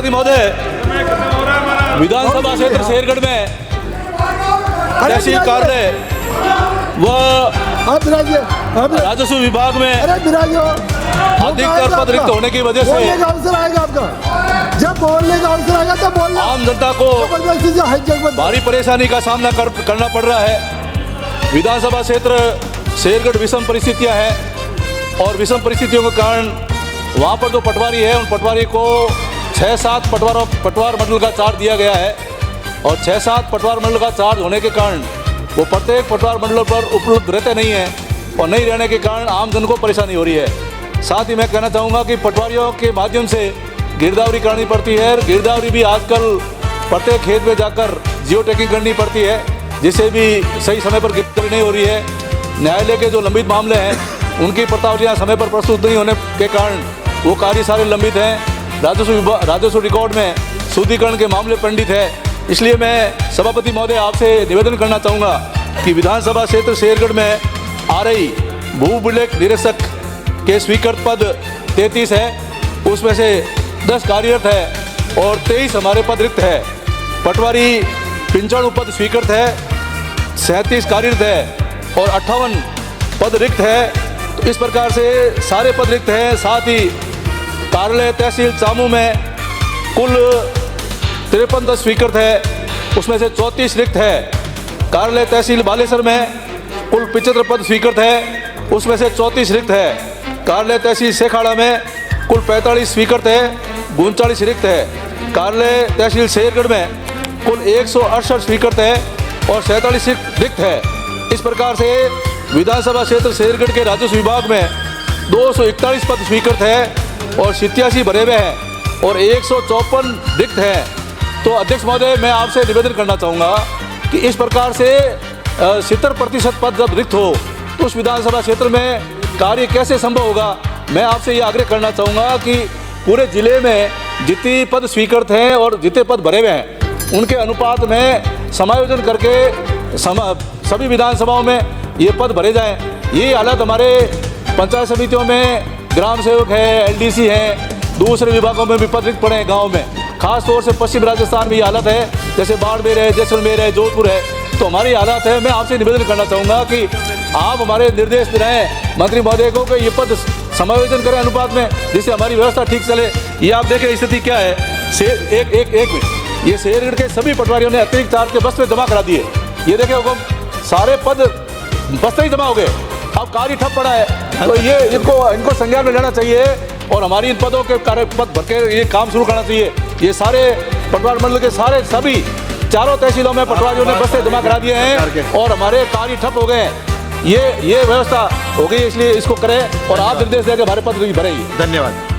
सभापति महोदय, विधानसभा क्षेत्र शेरगढ़ में तहसील कार्यालय व राजस्व विभाग में अधिकतर पद रिक्त होने की वजह से अवसर आएगा आपका, जब बोलने का अवसर आएगा तब बोलना। आम जनता को भारी परेशानी का सामना करना पड़ रहा है। विधानसभा क्षेत्र शेरगढ़ विषम परिस्थितियां हैं और विषम परिस्थितियों के कारण वहाँ पर जो पटवारी है उन पटवारी को 6-7 पटवार मंडल का चार्ज दिया गया है और 6-7 पटवार मंडल का चार्ज होने के कारण वो प्रत्येक पटवार मंडल पर उपलब्ध रहते नहीं हैं और नहीं रहने के कारण आम जन को परेशानी हो रही है। साथ ही मैं कहना चाहूँगा कि पटवारियों के माध्यम से गिरदावरी करनी पड़ती है। गिरदावरी भी आजकल प्रत्येक खेत में जाकर जियो टैगिंग करनी पड़ती है, जिससे भी सही समय पर गिरदावरी नहीं हो रही है। न्यायालय के जो लंबित मामले हैं उनकी प्रतावलियाँ समय पर प्रस्तुत नहीं होने के कारण वो कार्य सारे लंबित हैं। राजस्व रिकॉर्ड में शुद्धिकरण के मामले पंडित है। इसलिए मैं सभापति महोदय आपसे निवेदन करना चाहूँगा कि विधानसभा क्षेत्र शेरगढ़ में आ रही भू अभिलेख निरीक्षक के स्वीकृत पद 33 है, उसमें से 10 कार्यरत है और 23 हमारे पद रिक्त है। पटवारी 95 पद स्वीकृत है, 37 कार्यरत है और 58 पद रिक्त है। तो इस प्रकार से सारे पद रिक्त हैं। साथ ही कार्यालय तहसील चामू में कुल 53 पद स्वीकृत है, उसमें से 34 रिक्त है। कार्यालय तहसील बालेसर में कुल 75 पद स्वीकृत है, उसमें से 34 रिक्त है। कार्यालय तहसील सेखाड़ा में कुल 45 स्वीकृत है, 39 रिक्त है। कार्यालय तहसील शेरगढ़ में कुल 168 स्वीकृत है और 47 रिक्त है। इस प्रकार से विधानसभा क्षेत्र शेरगढ़ के राजस्व विभाग में 241 पद स्वीकृत है और 87 भरे हुए हैं और 154 रिक्त हैं। तो अध्यक्ष महोदय, मैं आपसे निवेदन करना चाहूँगा कि इस प्रकार से 70% पद जब रिक्त हो तो उस विधानसभा क्षेत्र में कार्य कैसे संभव होगा। मैं आपसे ये आग्रह करना चाहूँगा कि पूरे जिले में जितने पद स्वीकृत हैं और जितने पद भरे हुए हैं उनके अनुपात में समायोजन करके सभी विधानसभाओं में ये पद भरे जाएं। ये हालत हमारे पंचायत समितियों में ग्राम सेवक है, एलडीसी है, दूसरे विभागों में भी पद रिक्त पड़े हैं गाँव में। खास तौर से पश्चिम राजस्थान में ये हालत है, जैसे बाड़मेर है, जैसलमेर है, जोधपुर है, तो हमारी हालत है। मैं आपसे निवेदन करना चाहूँगा कि आप हमारे निर्देश दिलाएं मंत्री महोदय को कि ये पद समायोजन करें अनुपात में, जिससे हमारी व्यवस्था ठीक चले। ये आप देखें स्थिति क्या है। एक मिनट, ये शेरगढ़ के सभी पटवारियों ने अतिरिक्त चार्ज के बस्ते जमा करा दिए। ये देखे हुकुम, सारे पद बस्ते ही जमा हो गए, अब कार्य ठप पड़ा है। तो ये इनको संज्ञान में लेना चाहिए और हमारी इन पदों के कार्य पद भर के ये काम शुरू करना चाहिए। ये सारे पटवार मंडल के सभी 4 तहसीलों में पटवारियों ने बस्ते जमा करा दिए हैं और हमारे कार्य ठप हो गए हैं। ये व्यवस्था हो गई, इसलिए इसको करें और आप निर्देश देकर हमारे पद भी भरेंगे। धन्यवाद।